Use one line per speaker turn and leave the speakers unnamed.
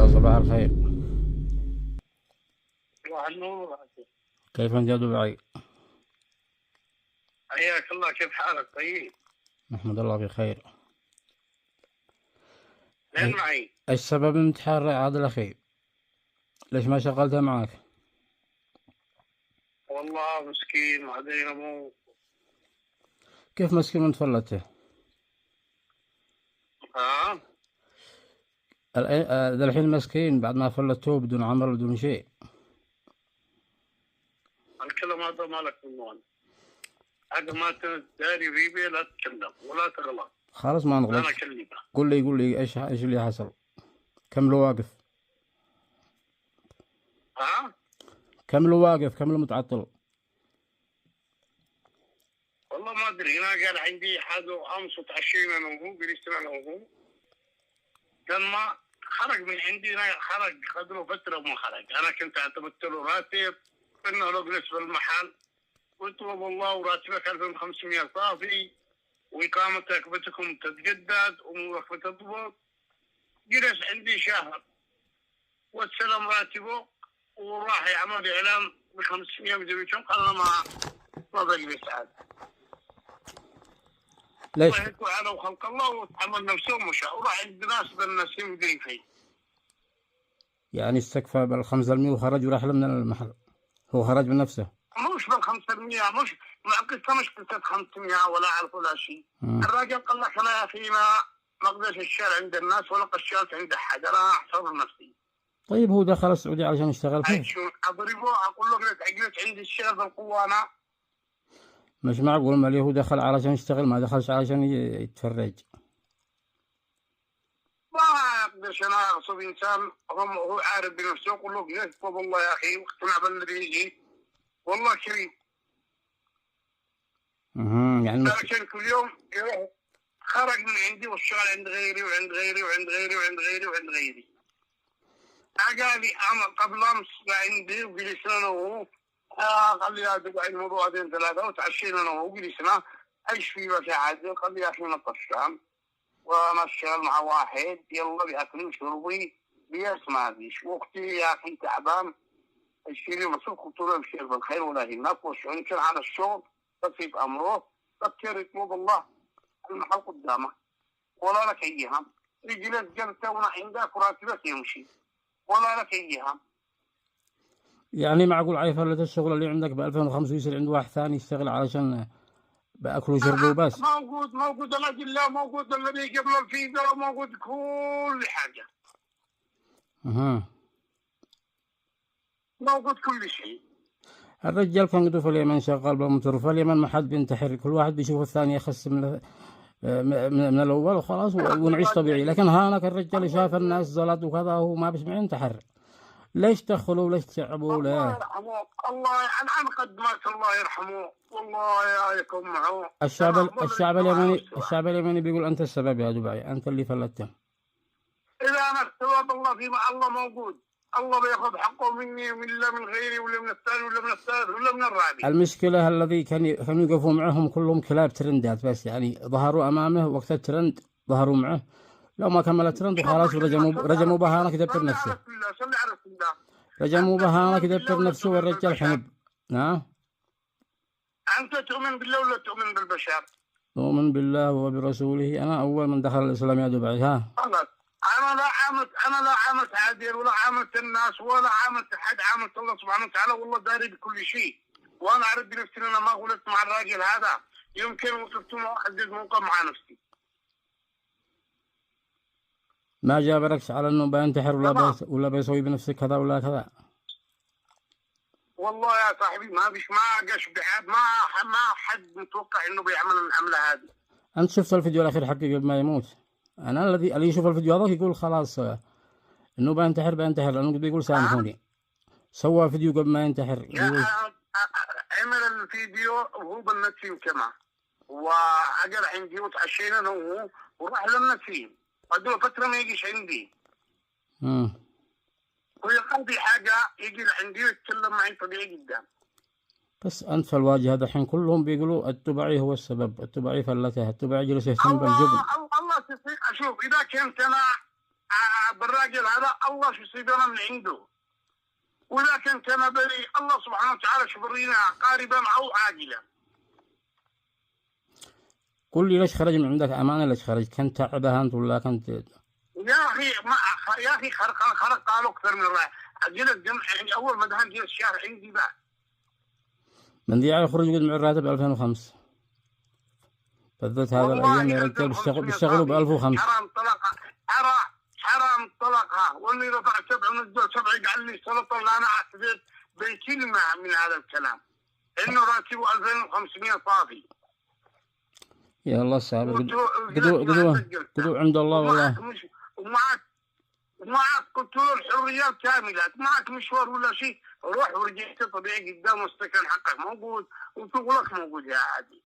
يا صباح الخير.
صباح النور.
كيف أنت يا دبي؟
حياك الله، كيف حالك؟ طيب
نحمد الله بخير.
لين معي.
إيش سبب الامتحان عاد الأخير؟ ليش ما شغلتها معك؟
والله مسكين وعدينا مو.
كيف مسكين وانت فلته؟ ذا الحين مسكين بعد ما فلتوه بدون عمل بدون شيء.
الكلام هذا مالك منه. هذا ما تداري بيبي، لا تتكلم ولا تغلط.
خلاص ما نغلط.
أنا أكلمك.
قول لي إيش اللي حصل؟ كم له واقف؟ كم له واقف؟ كم له متعطل؟
والله ما أدري. أنا قال عندي حاجة أمس وتعشينا أنا وهو، جلسنا أنا وهو. كان ما خرج من عندي، أنا خرج خد له فترة وما خرج. أنا كنت اعتمدت له راتب إنه لو جلس في المحل قلت له والله وراتبك 2500 صافي، وإقامتك بتكم تتجدد وموقف تضبط. جلس عندي شهر واستلم راتبه وراح يعمل إعلان ب500 مدري كم. قال ما بجلس عاد.
ليش؟
وهيكوا على خلق الله وتحمل نفسه ومشى وراح عند ناس بالنسيم مدري فيه.
يعني استكفى بال500 وخرج وراح من المحل. هو خرج من نفسه.
مش بال500، مش قصة، مش قصة 500 ولا أعرف ولا شيء. الراجل قال لك أنا يا أخي ما أقدرش الشال عند الناس ولا قشالت عند أحد، أنا أحصر نفسي.
طيب هو دخل السعودية علشان يشتغل فيه؟
أضربه أقول له عقلت عندي الشال بالقوة. أنا
مش معقول. ما هو دخل علشان يشتغل، ما دخلش علشان يتفرج.
ما أقدرش أنا أغصب إنسان هو عارف بنفسه. أقول له جلست والله يا أخي واقتنع بالذي يجي والله كريم.
يعني
لكن كل يوم يروح خرج من عندي والشغل عند غيري وعند غيري وعند غيري وعند غيري وعند غيري. قال لي أنا قبل أمس عندي وجلسنا أنا وهو. قال لي يا دبي الموضوع 2-3 وتعشينا أنا وهو جلسنا أيش في بس عادي. قال لي يا أخي أنا طشام وأنا أشتغل مع واحد يلا بأكلي وشربي بيس ما فيش. وأختي يا أخي تعبان اشتري مصروف. قلت له ابشر بالخير ولا يهمك، وشو يمكن على الشغل تصيب أمره فكر يطلب الله المحل قدامك ولا لك أي هم. رجلت جلسة عندك وراتبك يمشي ولا لك أي هم.
يعني معقول عايفة لك الشغل اللي عندك ب2500 يصير عند واحد ثاني يشتغل علشان بأكل وشرب وبس؟
موجود الأدلة، موجود الذي قبل الفيزا، موجود كل حاجة. موجود كل شيء.
الرجال كان قدو في اليمن شغال بالموتور، في اليمن ما حد بينتحر، كل واحد بيشوف الثاني يخس من الأول وخلاص ونعيش طبيعي. لكن هانك الرجال شاف الناس زلط وكذا وهو ما بيسمع ينتحر. ليش تدخلوا وليش تعبوا له؟
الله يرحمه. الله أنا قد مات الله يرحمه والله يكون معه.
الشعب اليمني بيقول أنت السبب يا دبي، أنت اللي فلته.
إذا أنا الثواب الله فيما الله موجود. الله بياخذ حقه مني ولا من غيري ولا من الثاني ولا من الثالث ولا من الرابع.
المشكلة الذي كانوا يقفوا معهم كلهم كلاب ترندات بس، يعني ظهروا أمامه وقت الترند ظهروا معه. لو ما كمل الترند وخلاص رجموا بهانك يدبر نفسه. رجموا بهانك يدبر نفسه والرجال حنب.
أنت تؤمن بالله ولا تؤمن بالبشر؟
أؤمن بالله وبرسوله. أنا أول من دخل الإسلام يا دبي.
خلاص. أنا لا عاملت عادل ولا عاملت الناس ولا عاملت أحد، عاملت الله سبحانه وتعالى والله داري بكل شيء. وأنا أعرف بنفسي أنا ما غلطت مع الراجل هذا. يمكن وصلت أحدد موقع مع نفسي.
ما جابركش على إنه بينتحر ولا بيسوي بنفسك كذا ولا كذا؟
والله يا صاحبي ما قاش بحد، ما حد متوقع إنه بيعمل العملة هذه.
أنت شفت الفيديو الأخير حقي قبل ما يموت؟ أنا اللي يشوف الفيديو هذا يقول خلاص إنه بينتحر لأنه بيقول سامحوني. سوى فيديو قبل ما ينتحر.
عمل الفيديو وهو بالنسيم كمان، وأجل عندي وتعشينا أنا وهو وراح للنسيم. قد له فترة ما يجيش عندي. ويقضي حاجة يجي عندي ويتكلم معي طبيعي جدا.
بس أنت في الواجهة هذا الحين كلهم بيقولوا التبعي هو السبب، التبعي فلته، التبعي جلس يهتم بالجبن.
الله تصير. أشوف إذا كنت أنا بالراجل هذا الله شو يصيبنا من عنده. ولكن كما بري الله سبحانه وتعالى شبرينا قاربا او عاجلا.
قل لي ليش خرج من عندك امانه؟ ليش خرج؟ كنت تعبها انت ولا كنت؟
يا اخي يا اخي خرق قالوا اكثر من رأي. اجل الجمع يعني اول ما دخلت الشهر عندي بعد
من ذي يخرج يقول مع الراتب 2005 بالذات هذا الايام يا رجال بيشتغلوا ب 1005.
حرام طلقها واللي رفع 7 ونزل 7 يقعد لي سلطه اللي انا اعتبر بكلمه من هذا الكلام انه راتبه 2500 صافي.
يا الله صابر قدوا عند الله والله.
ومعك قلت له الحريه الكامله، معك مشوار ولا شيء روح ورجعت طبيعي قدام واستكن حقك موجود وشغلك موجود يا عادي.